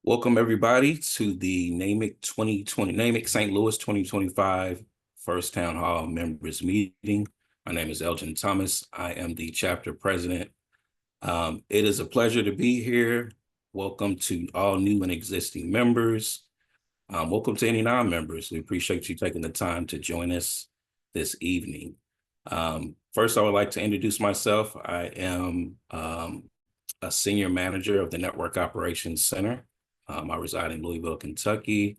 Welcome everybody to the NAMIC St. Louis 2025 First Town Hall Members Meeting. My name is Elgin Thomas. I am the chapter president. It is a pleasure to be here. Welcome to all new and existing members. Welcome to any non-members. We appreciate you taking the time to join us this evening. First, I would like to introduce myself. I am a senior manager of the Network Operations Center. I reside in Louisville, Kentucky.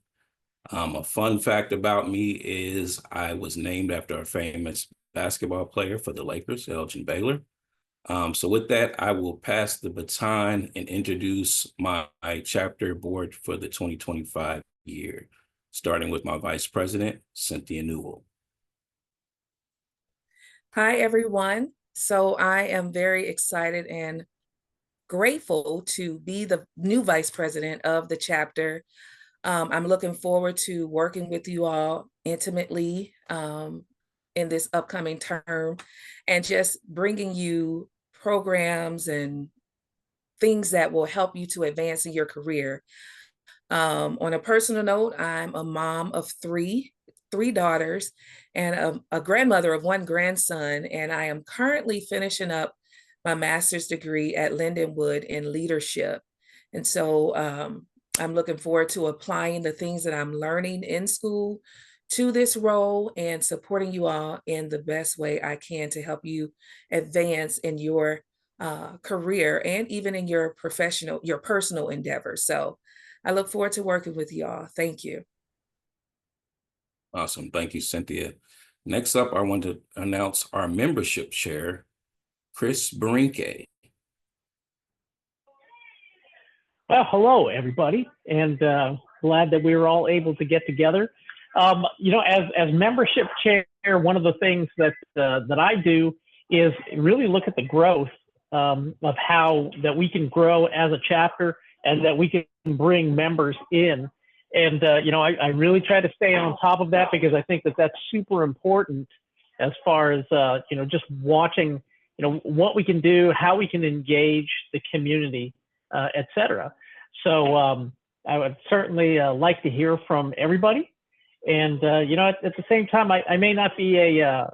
A fun fact about me is I was named after a famous basketball player for the Lakers, Elgin Baylor. So with that, I will pass the baton and introduce my chapter board for the 2025 year, starting with my vice president, Cynthia Newell. Hi, everyone. So I am very excited and grateful to be the new vice president of the chapter. I'm looking forward to working with you all intimately in this upcoming term and just bringing you programs and things that will help you to advance in your career. On a personal note, I'm a mom of three daughters and a grandmother of one grandson, and I am currently finishing up my master's degree at Lindenwood in leadership. And so I'm looking forward to applying the things that I'm learning in school to this role and supporting you all in the best way I can to help you advance in your career and even in your personal endeavors. So I look forward to working with y'all. Thank you. Awesome. Thank you, Cynthia. Next up, I want to announce our membership chair, Chris Barinke. Well, hello, everybody, and glad that we were all able to get together. As membership chair, one of the things that I do is really look at the growth of how that we can grow as a chapter and that we can bring members in. And, I really try to stay on top of that because I think that that's super important as far as, just watching, what we can do, how we can engage the community, et cetera. So I would certainly like to hear from everybody. And, at the same time, I may not be a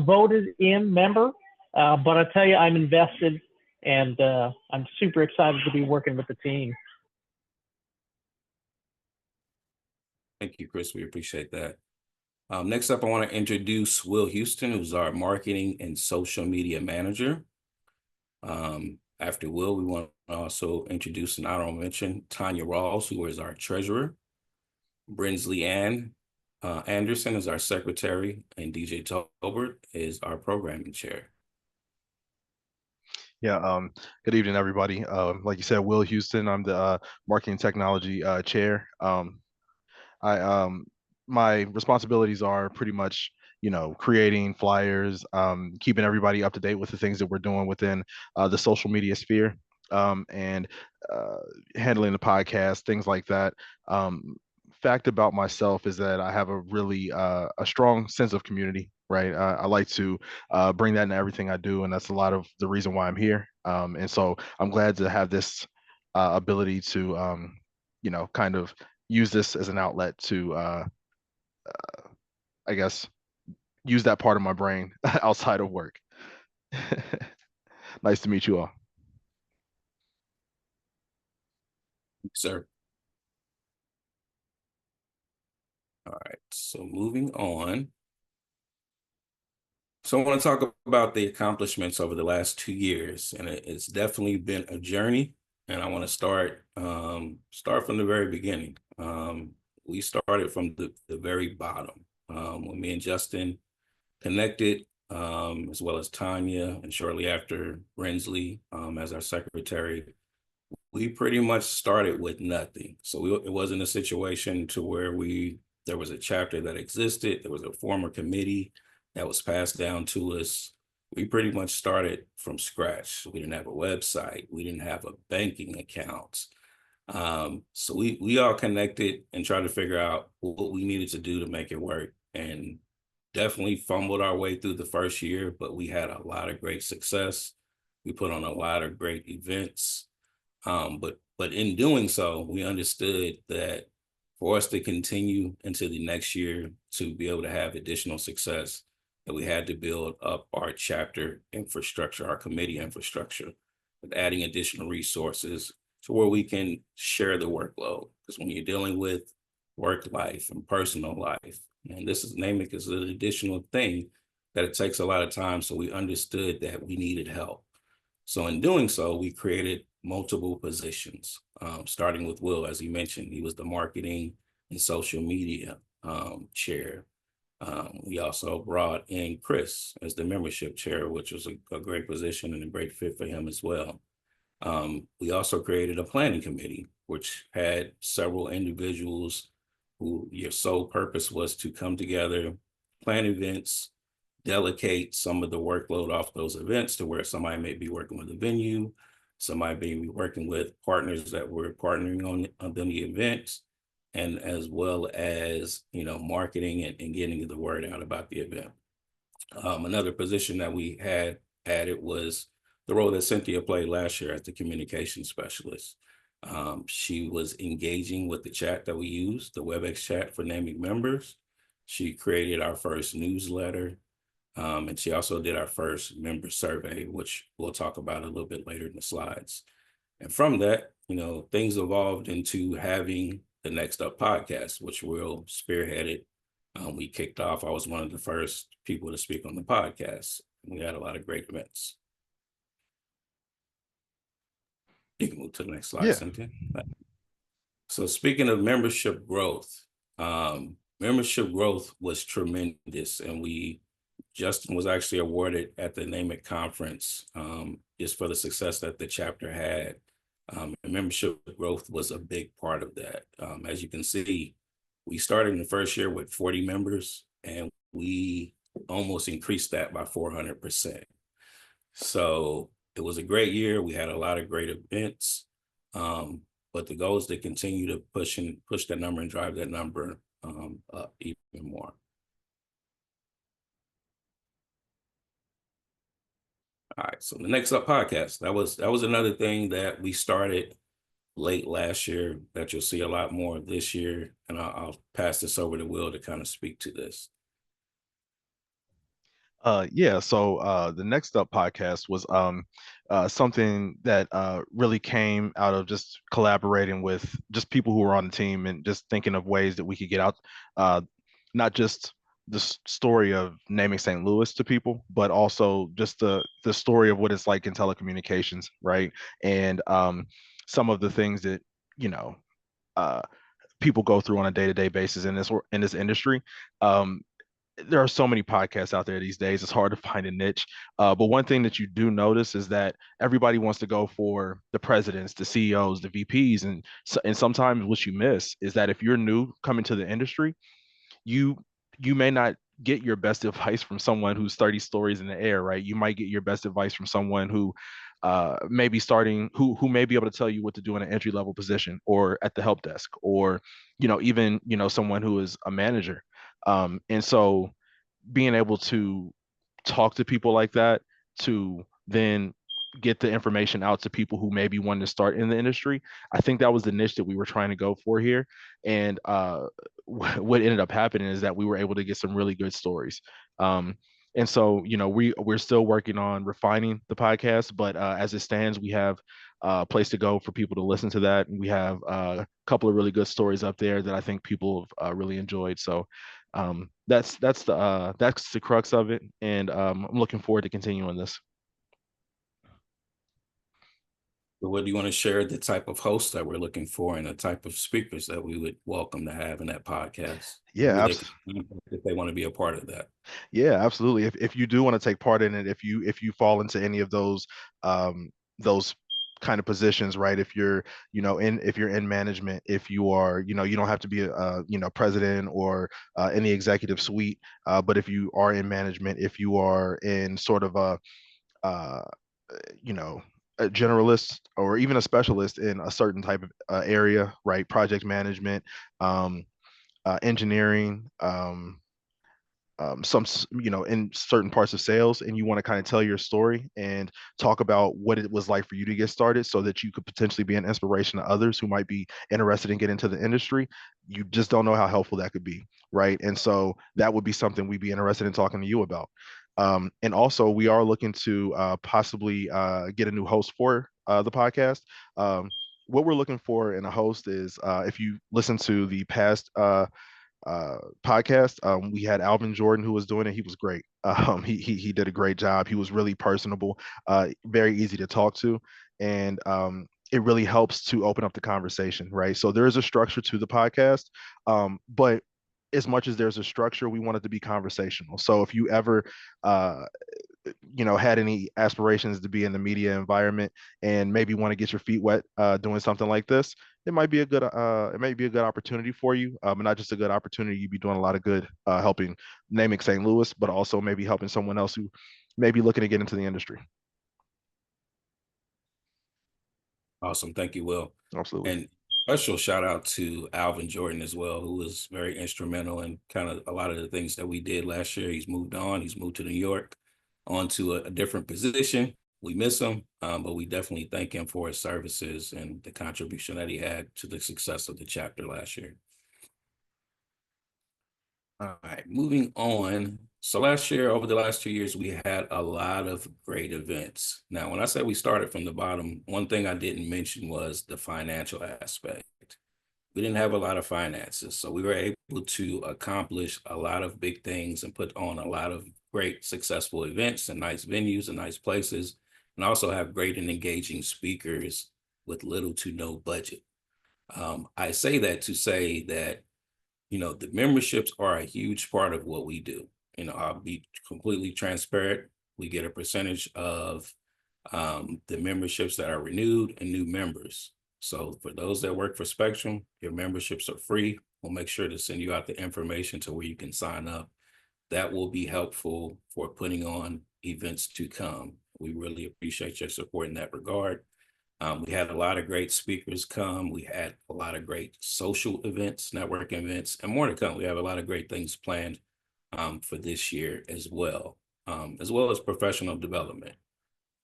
voted in member, but I tell you, I'm invested and I'm super excited to be working with the team. Thank you, Chris. We appreciate that. Next up, I want to introduce Will Houston, who's our marketing and social media manager. After Will, we want to also introduce an honorable mention, Tanya Rawls, who is our treasurer. Brinsley Ann Anderson is our secretary, and DJ Tolbert is our programming chair. Yeah, good evening, everybody. Like you said, Will Houston, I'm the marketing technology chair. My responsibilities are pretty much, creating flyers, keeping everybody up to date with the things that we're doing within the social media sphere, and handling the podcast, things like that. Fact about myself is that I have a really a strong sense of community, right? I like to bring that into everything I do, and that's a lot of the reason why I'm here. And so I'm glad to have this ability to, kind of use this as an outlet to, I guess, use that part of my brain outside of work. Nice to meet you all. Sir. All right, so moving on. So I want to talk about the accomplishments over the last 2 years, and it's definitely been a journey. And I want to start from the very beginning. We started from the very bottom when me and Justin connected, as well as Tanya, and shortly after Brinsley as our secretary. We pretty much started with nothing. So it wasn't a situation to where there was a chapter that existed. There was a former committee that was passed down to us. We pretty much started from scratch. We didn't have a website. We didn't have a banking account. So we all connected and tried to figure out what we needed to do to make it work, and definitely fumbled our way through the first year, but we had a lot of great success. We put on a lot of great events. But But in doing so, we understood that for us to continue into the next year to be able to have additional success, that we had to build up our chapter infrastructure, our committee infrastructure, with adding additional resources to where we can share the workload. Because when you're dealing with work life and personal life, and this is NAMIC is an additional thing that it takes a lot of time. So we understood that we needed help. So in doing so, we created multiple positions, starting with Will, as he mentioned, he was the marketing and social media chair. We also brought in Chris as the membership chair, which was a great position and a great fit for him as well. We also created a planning committee, which had several individuals who your sole purpose was to come together, plan events, delegate some of the workload off those events to where somebody may be working with a venue, somebody may be working with partners that were partnering on the events, and as well as, marketing and getting the word out about the event. Another position that we had added was the role that Cynthia played last year as the communication specialist. She was engaging with the chat that we use, the WebEx chat for NAMIC members. She created our first newsletter, and she also did our first member survey, which we'll talk about a little bit later in the slides. And from that, things evolved into having the Next Up podcast, which Will spearheaded. We kicked off. I was one of the first people to speak on the podcast. We had a lot of great events. You can move to the next slide, Yeah. Cynthia. So speaking of membership growth was tremendous, and Justin was actually awarded at the NAMIC conference just for the success that the chapter had. And membership growth was a big part of that. As you can see, we started in the first year with 40 members, and we almost increased that by 400%. So it was a great year. We had a lot of great events, but the goal is to continue to push that number and drive that number up even more. All right, so the Next Up podcast, that was another thing that we started late last year that you'll see a lot more this year, and I'll pass this over to Will to kind of speak to this. So the Next Up podcast was something that really came out of just collaborating with just people who were on the team and just thinking of ways that we could get out not just the story of NAMIC St. Louis to people, but also just the story of what it's like in telecommunications, right? And some of the things that people go through on a day-to-day basis in this industry. There are so many podcasts out there these days. It's hard to find a niche. But one thing that you do notice is that everybody wants to go for the presidents, the CEOs, the VPs, and sometimes what you miss is that if you're new coming to the industry, you may not get your best advice from someone who's 30 stories in the air, right? You might get your best advice from someone who may be starting, who may be able to tell you what to do in an entry level position or at the help desk, or even someone who is a manager. And so being able to talk to people like that, to then get the information out to people who maybe wanted to start in the industry, I think that was the niche that we were trying to go for here. And what ended up happening is that we were able to get some really good stories. And so, we're still working on refining the podcast, but as it stands, we have a place to go for people to listen to that. And we have a couple of really good stories up there that I think people have really enjoyed. So that's the crux of it. And I'm looking forward to continuing this. What do you want to share the type of hosts that we're looking for and the type of speakers that we would welcome to have in that podcast? Yeah, if they want to be a part of that. Yeah, absolutely. If you do want to take part in it, if you fall into any of those kind of positions, right? If you're in management, if you are, you don't have to be a president or in the executive suite, but if you are in management, if you are in sort of uh, a generalist or even a specialist in a certain type of area, right? Project management, engineering, in certain parts of sales, and you want to kind of tell your story and talk about what it was like for you to get started so that you could potentially be an inspiration to others who might be interested in getting into the industry, you just don't know how helpful that could be, right? And so that would be something we'd be interested in talking to you about. And also, we are looking to possibly get a new host for the podcast. What we're looking for in a host is, if you listen to the past podcast, we had Alvin Jordan who was doing it. He was great. He did a great job. He was really personable, very easy to talk to, and it really helps to open up the conversation, right? So there is a structure to the podcast, but as much as there's a structure, we want it to be conversational. So if you ever had any aspirations to be in the media environment and maybe want to get your feet wet doing something like this, it might be a good opportunity for you, and not just a good opportunity. You'd be doing a lot of good helping NAMIC St. Louis, but also maybe helping someone else who may be looking to get into the industry. Awesome. Thank you, Will. Absolutely. And special shout out to Alvin Jordan as well, who was very instrumental in kind of a lot of the things that we did last year. He's moved on. He's moved to New York onto a different position. We miss him, but we definitely thank him for his services and the contribution that he had to the success of the chapter last year. All right, moving on. So last year, over the last 2 years, we had a lot of great events. Now, when I say we started from the bottom, one thing I didn't mention was the financial aspect. We didn't have a lot of finances, so we were able to accomplish a lot of big things and put on a lot of great, successful events and nice venues and nice places, and also have great and engaging speakers with little to no budget. I say that to say that the memberships are a huge part of what we do. I'll be completely transparent. We get a percentage of the memberships that are renewed and new members. So for those that work for Spectrum, your memberships are free. We'll make sure to send you out the information to where you can sign up. That will be helpful for putting on events to come. We really appreciate your support in that regard. We had a lot of great speakers come. We had a lot of great social events, networking events, and more to come. We have a lot of great things planned for this year as well as professional development.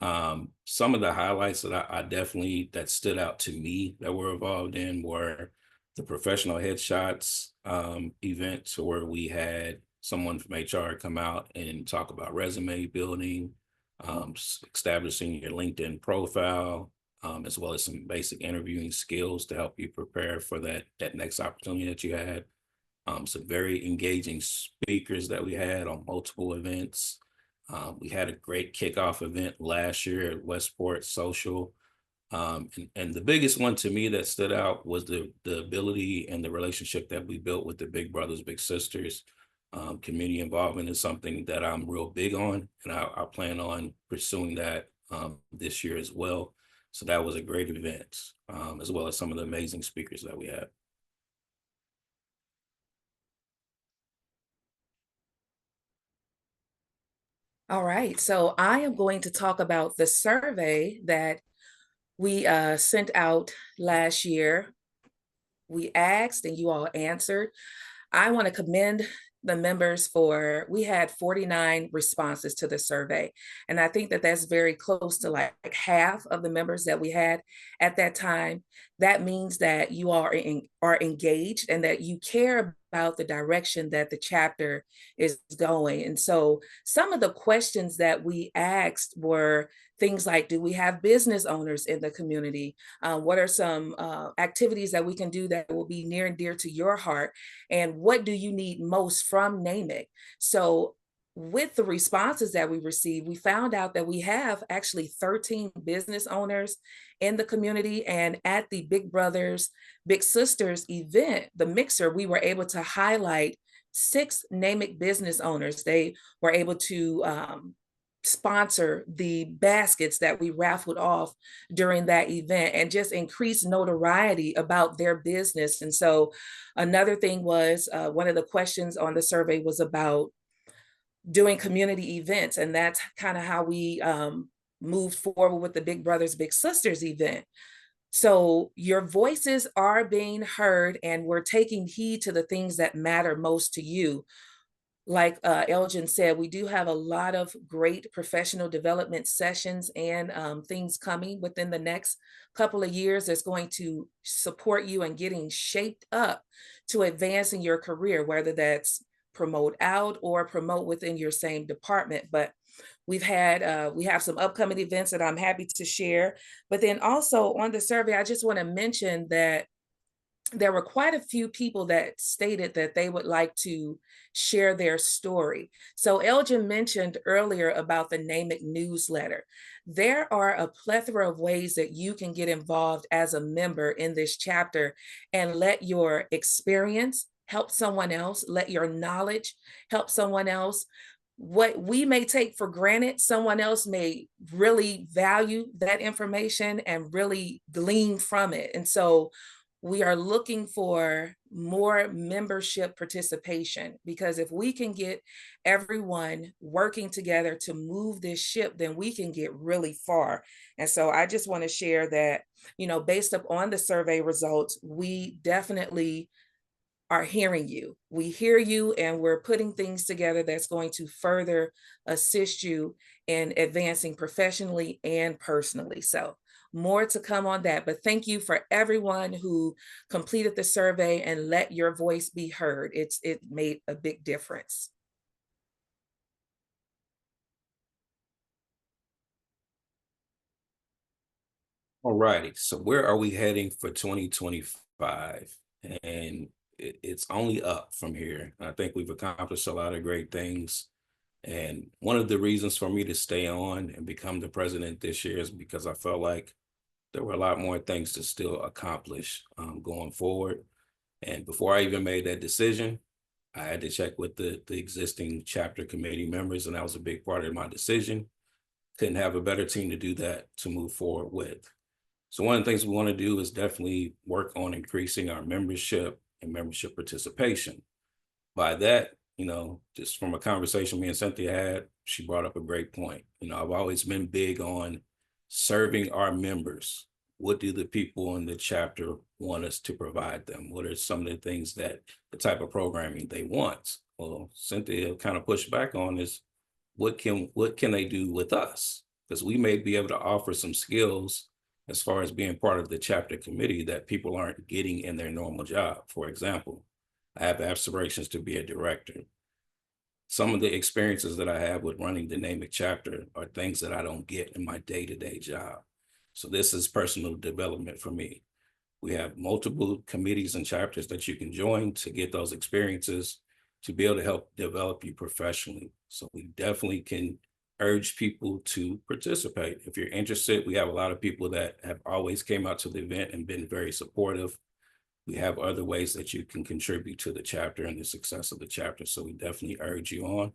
Some of the highlights that I definitely that stood out to me that we're involved in were the professional headshots events, where we had someone from HR come out and talk about resume building, establishing your LinkedIn profile, as well as some basic interviewing skills to help you prepare for that next opportunity that you had. Some very engaging speakers that we had on multiple events. We had a great kickoff event last year at Westport Social. And the biggest one to me that stood out was the ability and the relationship that we built with the Big Brothers, Big Sisters. Community involvement is something that I'm real big on, and I plan on pursuing that this year as well. So that was a great event, as well as some of the amazing speakers that we had. All right, so I am going to talk about the survey that we sent out last year. We asked and you all answered. I want to commend the members we had 49 responses to the survey. And I think that that's very close to like half of the members that we had at that time. That means that you all are engaged and that you care about the direction that the chapter is going. And so some of the questions that we asked were things like, do we have business owners in the community? What are some activities that we can do that will be near and dear to your heart? And what do you need most from NAMIC? So with the responses that we received, we found out that we have actually 13 business owners in the community. And at the Big Brothers, Big Sisters event, the mixer, we were able to highlight 6 NAMIC business owners. They were able to sponsor the baskets that we raffled off during that event and just increase notoriety about their business. And so another thing was one of the questions on the survey was about doing community events. And that's kind of how we moved forward with the Big Brothers Big Sisters event. So your voices are being heard and we're taking heed to the things that matter most to you. like Elgin said, we do have a lot of great professional development sessions and things coming within the next couple of years that's going to support you in getting shaped up to advance in your career, whether that's promote out or promote within your same department. But we have some upcoming events that I'm happy to share. But then also on the survey, I just want to mention that there were quite a few people that stated that they would like to share their story. So Elgin mentioned earlier about the NAMIC newsletter. There are a plethora of ways that you can get involved as a member in this chapter and let your experience help someone else, let your knowledge help someone else. What we may take for granted, someone else may really value that information and really glean from it. And so we are looking for more membership participation, because if we can get everyone working together to move this ship, then we can get really far. And so I just want to share that, based upon the survey results, we definitely are hearing you. We hear you, and we're putting things together that's going to further assist you in advancing professionally and personally. So more to come on that, but thank you for everyone who completed the survey and let your voice be heard. It made a big difference. All righty, so where are we heading for 2025? And it's only up from here. I think we've accomplished a lot of great things. And one of the reasons for me to stay on and become the president this year is because I felt like there were a lot more things to still accomplish going forward. And before I even made that decision, I had to check with the existing chapter committee members, and that was a big part of my decision. Couldn't have a better team to do that, to move forward with. So one of the things we want to do is definitely work on increasing our membership and membership participation. By that, just from a conversation me and Cynthia had, she brought up a great point. I've always been big on serving our members. What do the people in the chapter want us to provide them? What are some of the things the type of programming they want? Well, Cynthia kind of pushed back on is what can they do with us? Because we may be able to offer some skills as far as being part of the chapter committee that people aren't getting in their normal job. For example, I have aspirations to be a director. Some of the experiences that I have with running the NAMIC chapter are things that I don't get in my day-to-day job. So this is personal development for me. We have multiple committees and chapters that you can join to get those experiences, to be able to help develop you professionally. So we definitely can urge people to participate. If you're interested, we have a lot of people that have always came out to the event and been very supportive. We have other ways that you can contribute to the chapter and the success of the chapter. So we definitely urge you on.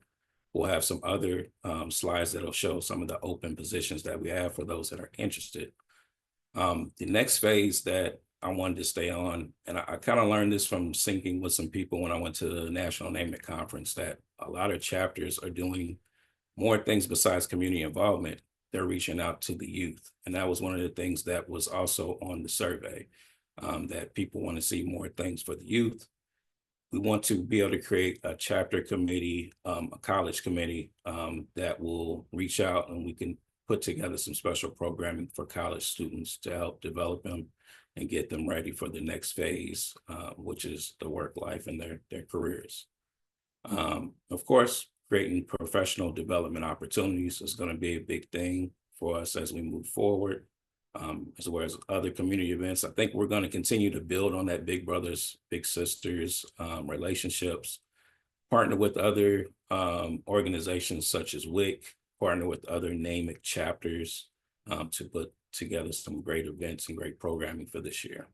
We'll have some other slides that'll show some of the open positions that we have for those that are interested. The next phase that I wanted to stay on, and I kind of learned this from syncing with some people when I went to the National NAMIC Conference, that a lot of chapters are doing more things besides community involvement. They're reaching out to the youth. And that was one of the things that was also on the survey, that people want to see more things for the youth. We want to be able to create a chapter committee, a college committee that will reach out, and we can put together some special programming for college students to help develop them and get them ready for the next phase, which is the work life and their careers. Of course, creating professional development opportunities is going to be a big thing for us as we move forward, as well as other community events. I think we're going to continue to build on that big brothers, big sisters relationships, partner with other organizations such as WIC, partner with other NAMIC chapters to put together some great events and great programming for this year.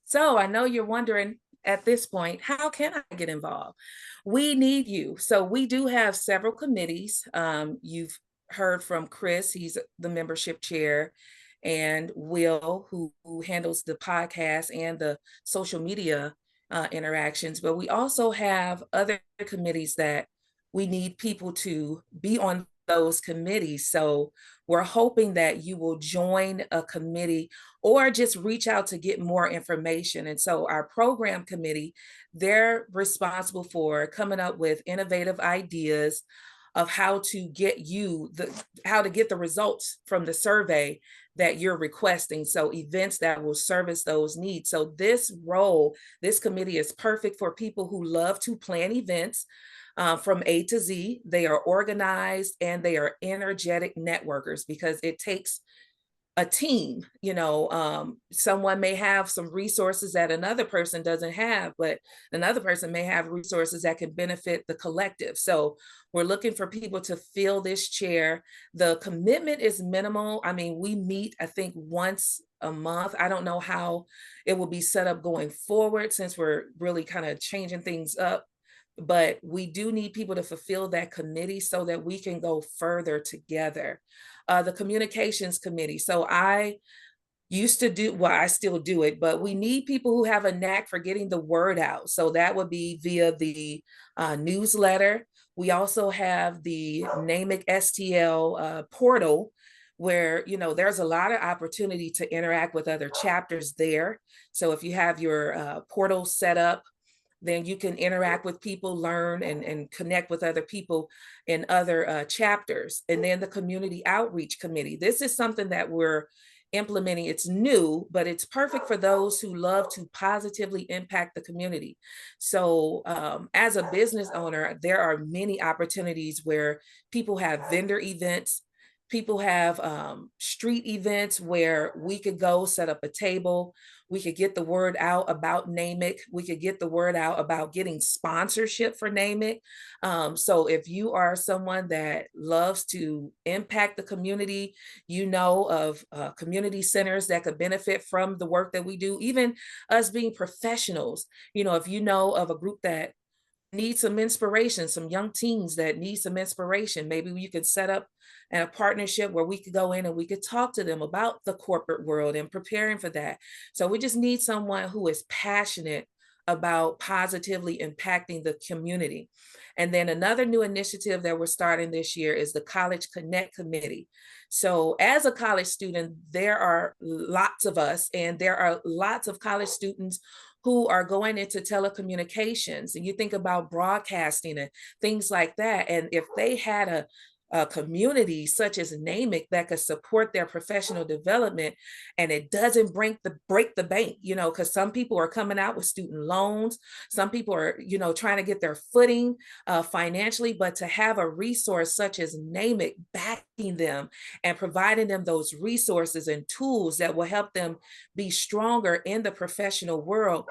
So I know you're wondering at this point, how can I get involved? We need you. So we do have several committees. You've heard from Chris, he's the membership chair, and Will, who handles the podcast and the social media interactions. But we also have other committees that we need people to be on those committees. So we're hoping that you will join a committee or just reach out to get more information. And so our program committee, they're responsible for coming up with innovative ideas of how to get the results from the survey that you're requesting. So events that will service those needs. So this committee is perfect for people who love to plan events from A to Z. They are organized and they are energetic networkers, because it takes a team. Someone may have some resources that another person doesn't have, but another person may have resources that can benefit the collective. So we're looking for people to fill this chair. The commitment is minimal. I mean, we meet, I think, once a month. I don't know how it will be set up going forward, since we're really kind of changing things up. But we do need people to fulfill that committee so that we can go further together. The communications committee. So I used to do, well, I still do it, but we need people who have a knack for getting the word out. So that would be via the newsletter. We also have the NAMIC STL portal, where there's a lot of opportunity to interact with other chapters there. So if you have your portal set up, then you can interact with people, learn and connect with other people in other chapters. And then the community outreach committee. This is something that we're implementing. It's new, but it's perfect for those who love to positively impact the community. So as a business owner, there are many opportunities where people have vendor events. People have street events where we could go set up a table. We could get the word out about NAMIC. We could get the word out about getting sponsorship for NAMIC. So if you are someone that loves to impact the community, of community centers that could benefit from the work that we do, even us being professionals, if you know of a group that need some inspiration, some young teens that need some inspiration, maybe you could set up a partnership where we could go in and we could talk to them about the corporate world and preparing for that. So we just need someone who is passionate about positively impacting the community. And then another new initiative that we're starting this year is the College Connect Committee. So as a college student, there are lots of us, and there are lots of college students who are going into telecommunications, and you think about broadcasting and things like that. And if they had a community such as NAMIC that could support their professional development, and it doesn't break the bank, because some people are coming out with student loans, some people are trying to get their footing financially, but to have a resource such as NAMIC backing them and providing them those resources and tools that will help them be stronger in the professional world,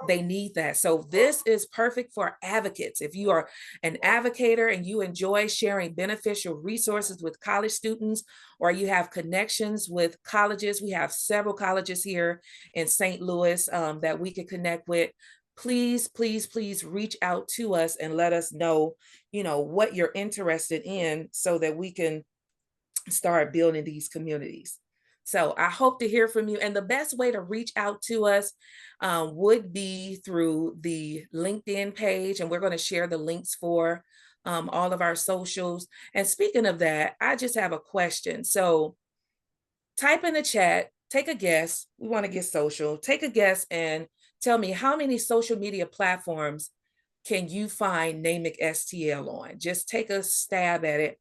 they need that. So this is perfect for advocates. If you are an advocator and you enjoy sharing beneficial resources with college students, or you have connections with colleges, we have several colleges here in St. Louis that we can connect with. Please, please, please reach out to us and let us know, what you're interested in, so that we can start building these communities. So I hope to hear from you. And the best way to reach out to us would be through the LinkedIn page. And we're going to share the links for all of our socials. And speaking of that, I just have a question. So type in the chat, take a guess. We want to get social. Take a guess and tell me, how many social media platforms can you find NAMIC STL on? Just take a stab at it.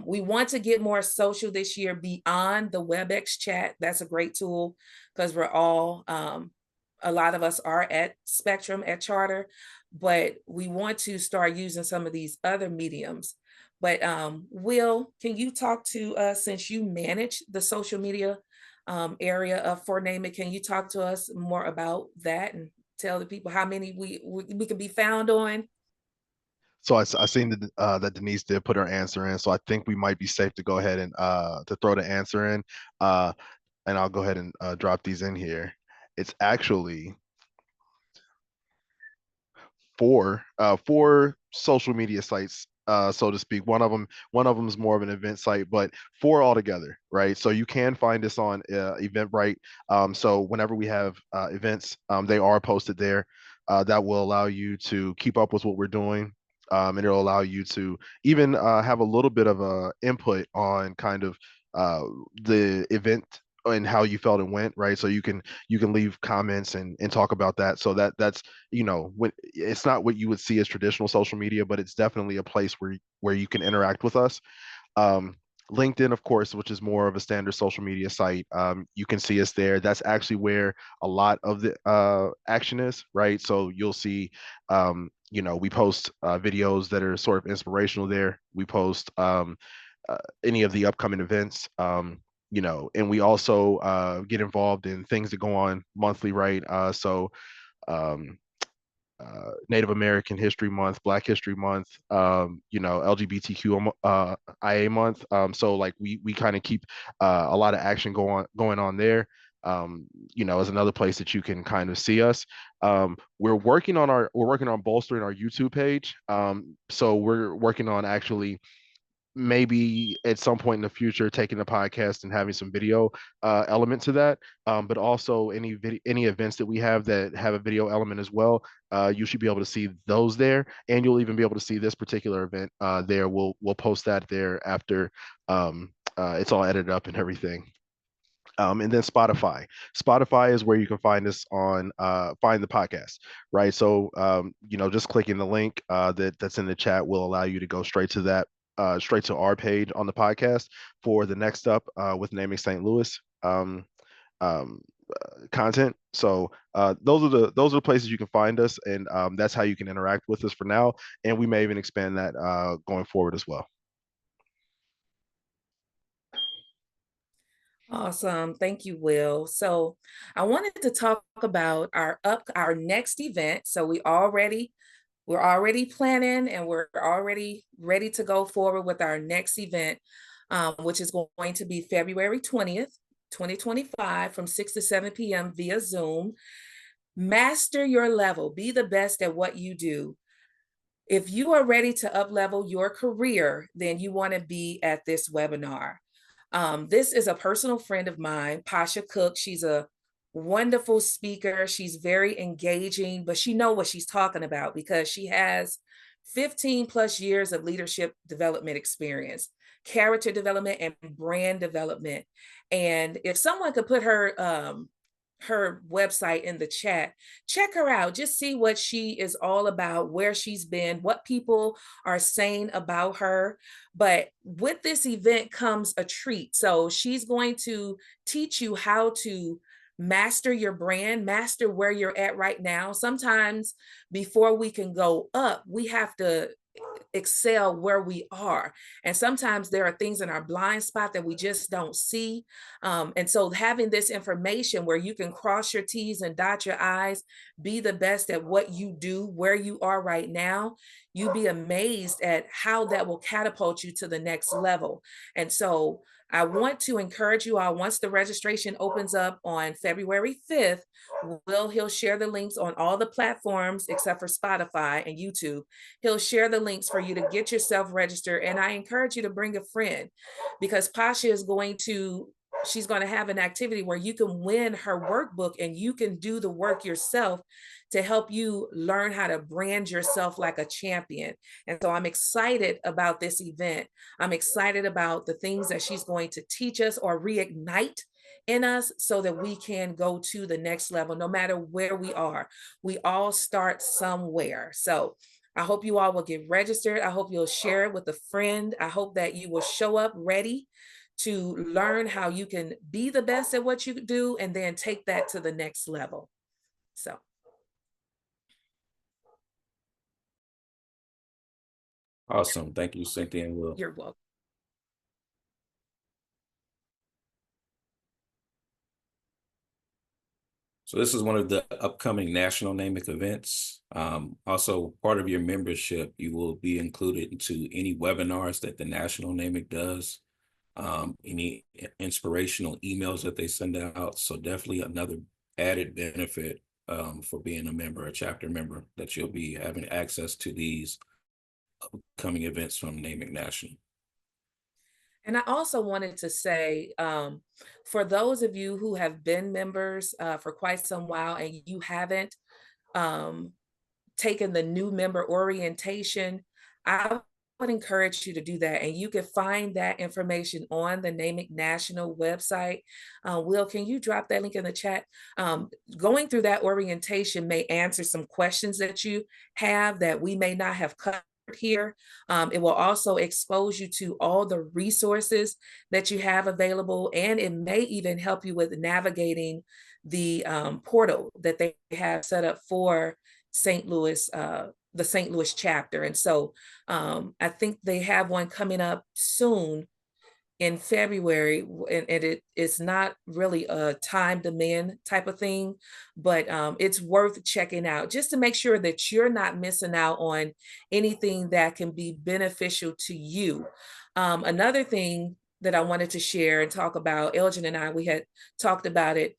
We want to get more social this year beyond the WebEx chat. That's a great tool, because we're all, a lot of us are at Spectrum, at Charter, but we want to start using some of these other mediums. But Will, can you talk to us, since you manage the social media area for NAMIC, can you talk to us more about that and tell the people how many we can be found on? So I seen that Denise did put her answer in, so I think we might be safe to go ahead and to throw the answer in, and I'll go ahead and drop these in here. It's actually four social media sites, so to speak. One of them is more of an event site, but four altogether, right? So you can find this on Eventbrite. So whenever we have events, they are posted there. That will allow you to keep up with what we're doing. And it'll allow you to even have a little bit of a input on kind of the event and how you felt it went, right? So you can leave comments and talk about that. So that's, when it's not what you would see as traditional social media, but it's definitely a place where you can interact with us. um, LinkedIn, of course, which is more of a standard social media site. You can see us there. That's actually where a lot of the action is, right? So you'll see, we post videos that are sort of inspirational there. We post any of the upcoming events, and we also get involved in things that go on monthly, right? Um, Native American History Month, Black History Month, LGBTQ IA month. So like we kind of keep a lot of action going on there. Is another place that you can kind of see us. We're working on bolstering our YouTube page. So we're working on actually maybe at some point in the future taking the podcast and having some video element to that, but also any events that we have that have a video element as well. You should be able to see those there, and you'll even be able to see this particular event there. We'll post that there after it's all edited up and everything. And then Spotify is where you can find us on find the podcast, right? So just clicking the link that's in the chat will allow you to go straight to our page on the podcast for the next up with NAMIC St. Louis um, content. So those are the places you can find us, and that's how you can interact with us for now. And we may even expand that going forward as well. Awesome. Thank you, Will. So I wanted to talk about our next event. So we're already planning and we're already ready to go forward with our next event, which is going to be February 20th, 2025 from 6 to 7 p.m. via Zoom. Master your level, be the best at what you do. If you are ready to up-level your career, then you want to be at this webinar. This is a personal friend of mine, Pasha Cook. She's a wonderful speaker. She's very engaging, but she knows what she's talking about because she has 15 plus years of leadership development experience, character development, and brand development. And if someone could put her website in the chat, check her out, just see what she is all about, where she's been, what people are saying about her. But with this event comes a treat. So she's going to teach you how to master your brand, master where you're at right now. Sometimes before we can go up, we have to excel where we are. And sometimes there are things in our blind spot that we just don't see. And so having this information where you can cross your T's and dot your I's, be the best at what you do, where you are right now, you'll be amazed at how that will catapult you to the next level. And so I want to encourage you all, once the registration opens up on February 5th, he'll share the links on all the platforms except for Spotify and YouTube. He'll share the links for you to get yourself registered. And I encourage you to bring a friend, because Pasha is she's going to have an activity where you can win her workbook and you can do the work yourself to help you learn how to brand yourself like a champion. And so I'm excited about this event. I'm excited about the things that she's going to teach us or reignite in us so that we can go to the next level. No matter where we are, we all start somewhere. So I hope you all will get registered. I hope you'll share it with a friend. I hope that you will show up ready to learn how you can be the best at what you do and then take that to the next level. So. Awesome. Thank you, Cynthia and Will. You're welcome. So this is one of the upcoming national NAMIC events. Also, part of your membership, you will be included into any webinars that the national NAMIC does, any inspirational emails that they send out. So definitely another added benefit for being a member, a chapter member, that you'll be having access to these upcoming events from NAMIC National. And I also wanted to say, for those of you who have been members for quite some while and you haven't taken the new member orientation, I would encourage you to do that. And you can find that information on the NAMIC National website. Will, can you drop that link in the chat? Going through that orientation may answer some questions that you have that we may not have covered here. It will also expose you to all the resources that you have available, and it may even help you with navigating the portal that they have set up for St. Louis, the St. Louis chapter. And so I think they have one coming up soon in February, and it's not really a time demand type of thing, but it's worth checking out just to make sure that you're not missing out on anything that can be beneficial to you. Another thing that I wanted to share and talk about, Elgin and I, we had talked about it.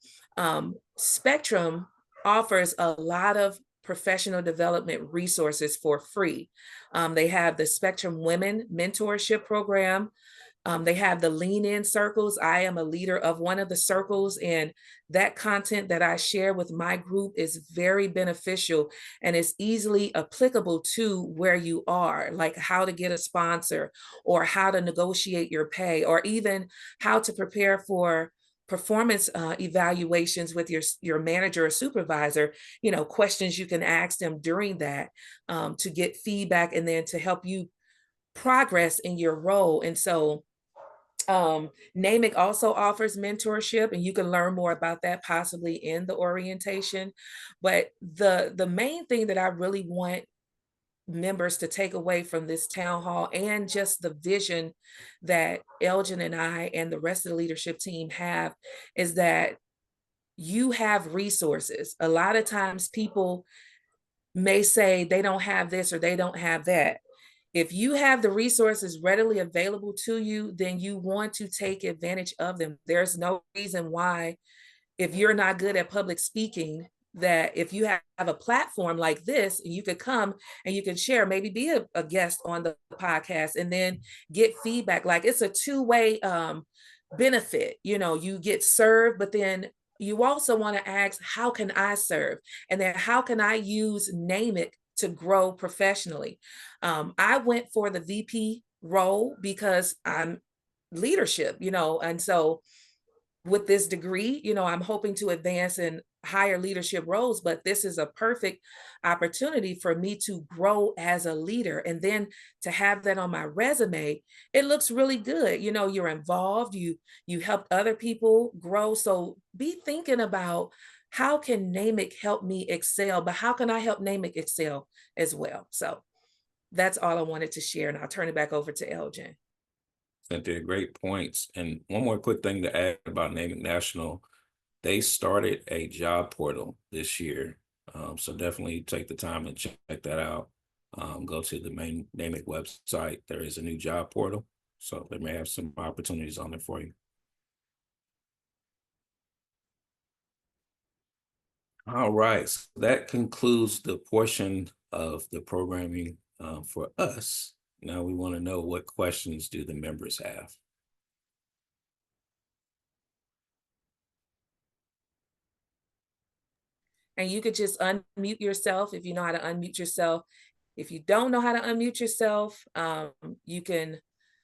Spectrum offers a lot of professional development resources for free. They have the Spectrum Women Mentorship Program. They have the Lean In circles. I am a leader of one of the circles, and that content that I share with my group is very beneficial and is easily applicable to where you are, like how to get a sponsor or how to negotiate your pay, or even how to prepare for performance evaluations with your manager or supervisor, questions you can ask them during that to get feedback and then to help you progress in your role. And so NAMIC also offers mentorship, and you can learn more about that possibly in the orientation. But the main thing that I really want members to take away from this town hall, and just the vision that Elgin and I and the rest of the leadership team have, is that you have resources. A lot of times people may say they don't have this or they don't have that. If you have the resources readily available to you, then you want to take advantage of them. There's no reason why, if you're not good at public speaking, that if you have a platform like this, you could come and you can share, maybe be a guest on the podcast and then get feedback. Like, it's a two-way benefit. You get served, but then you also want to ask, how can I serve? And then how can I use NAMIC to grow professionally? I went for the VP role because I'm leadership, and so with this degree, I'm hoping to advance in higher leadership roles, but this is a perfect opportunity for me to grow as a leader. And then to have that on my resume, it looks really good. You're involved, you helped other people grow. So be thinking about, how can NAMIC help me excel, but how can I help NAMIC excel as well? So that's all I wanted to share, and I'll turn it back over to Elgin. Cynthia, great points. And one more quick thing to add about NAMIC National. They started a job portal this year. So definitely take the time and check that out. Go to the main NAMIC website. There is a new job portal. So they may have some opportunities on there for you. All right, so that concludes the portion of the programming for us. Now we want to know, what questions do the members have? And you could just unmute yourself if you know how to unmute yourself. If you don't know how to unmute yourself, you can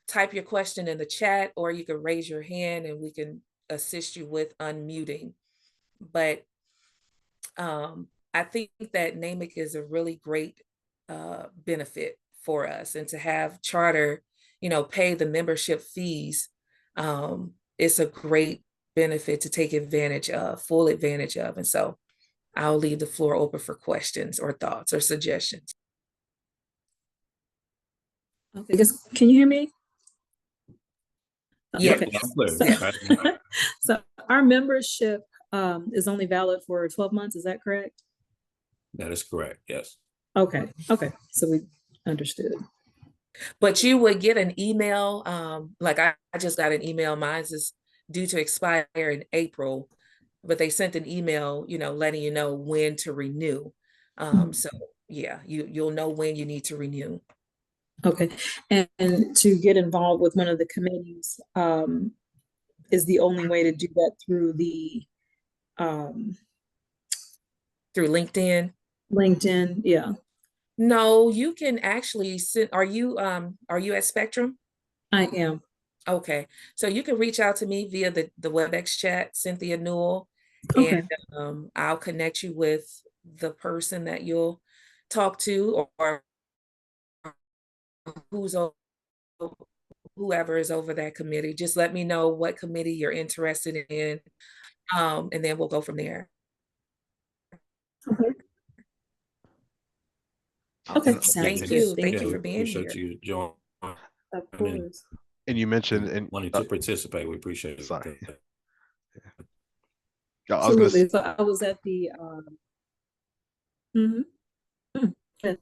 type your question in the chat, or you can raise your hand and we can assist you with unmuting. But I think that NAMIC is a really great benefit for us, and to have charter, pay the membership fees, it's a great benefit to take advantage of, full advantage of. And so I'll leave the floor open for questions or thoughts or suggestions. Okay, can you hear me? Yeah. Okay. So our membership is only valid for 12 months. Is that correct? That is correct. Yes. Okay. So we understood. But you would get an email. Like I just got an email. Mine is due to expire in April, but they sent an email, letting you know when to renew. So yeah, you'll know when you need to renew. Okay. And to get involved with one of the committees is the only way to do that through the through LinkedIn. LinkedIn, yeah. No, you can actually send, are you at Spectrum? I am. Okay, so you can reach out to me via the WebEx chat, Cynthia Newell, Okay. and I'll connect you with the person that you'll talk to, or who's whoever is over that committee. Just let me know what committee you're interested in, and then we'll go from there. Okay. Okay. Sounds Thank good. you. Thank Thank you you. for being Appreciate here. you joining Of course. And you mentioned and and wanting to participate. We appreciate it. sorry. Yeah, I was gonna Absolutely. So I was at the mhm. Yeah.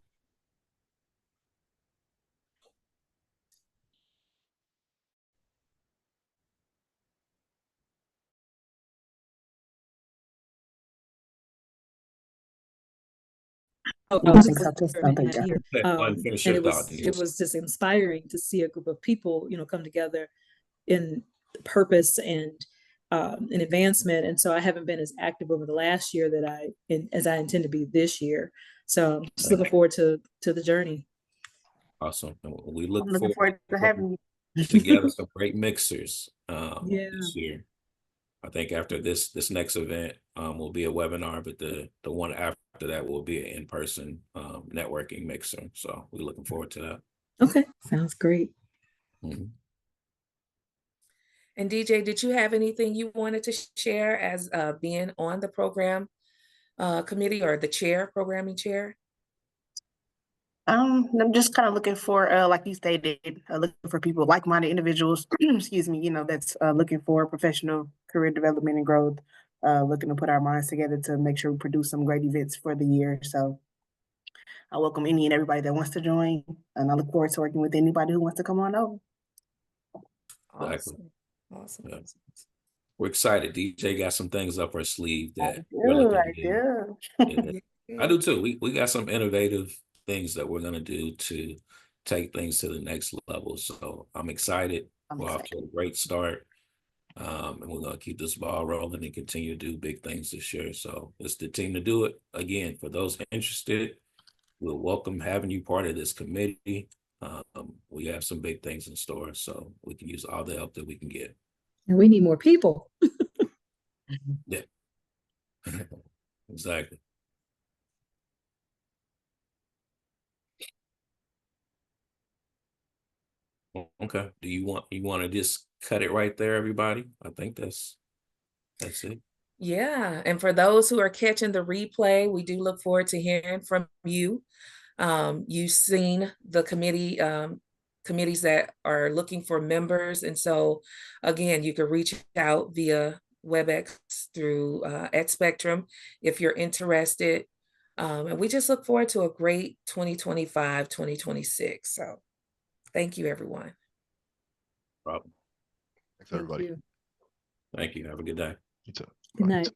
Oh, I I don't was think just so. Just observing thank that you. here. Go ahead and finish And your thought, it Denise. was just inspiring to see a group of people, come together in purpose and in advancement. And so I haven't been as active over the last year as I intend to be this year. So I'm just looking forward to the journey. Awesome. And we I'm look looking forward forward to having you. together some great mixers Yeah. this year. I think after this next event will be a webinar, but the one after that will be an in-person networking mixer. So we're looking forward to that. Okay. Sounds great. Mhm. And DJ, did you have anything you wanted to share as being on the program committee, or the programming chair? I'm just kind of looking for, like you stated, looking for people, like-minded individuals, excuse me, that's looking for professional career development and growth, looking to put our minds together to make sure we produce some great events for the year. So I welcome any and everybody that wants to join, and I look forward to working with anybody who wants to come on over. Exactly. Awesome. Yeah. We're excited. DJ got some things up her sleeve I that we're looking do, to I do. do. Yeah. I do too. We got some innovative things that we're gonna do to take things to the next level. So I'm excited. I'm We're off to a great start. And we're gonna keep this ball rolling and continue to do big things this year. So it's the team to do it. Again, for those interested, we'll welcome having you part of this committee. We have some big things in store, so we can use all the help that we can get. And we need more people. Yeah. Exactly. Okay. Do you want to just cut it right there, everybody? I think that's it. Yeah, and for those who are catching the replay, we do look forward to hearing from you. You've seen the committees that are looking for members, and so again, you can reach out via WebEx through at Spectrum if you're interested. And we just look forward to a great 2025, 2026. So thank you, everyone. Problem. Thanks, everybody. Thank you. Thank you. Have a good day. You too. Good Bye. night.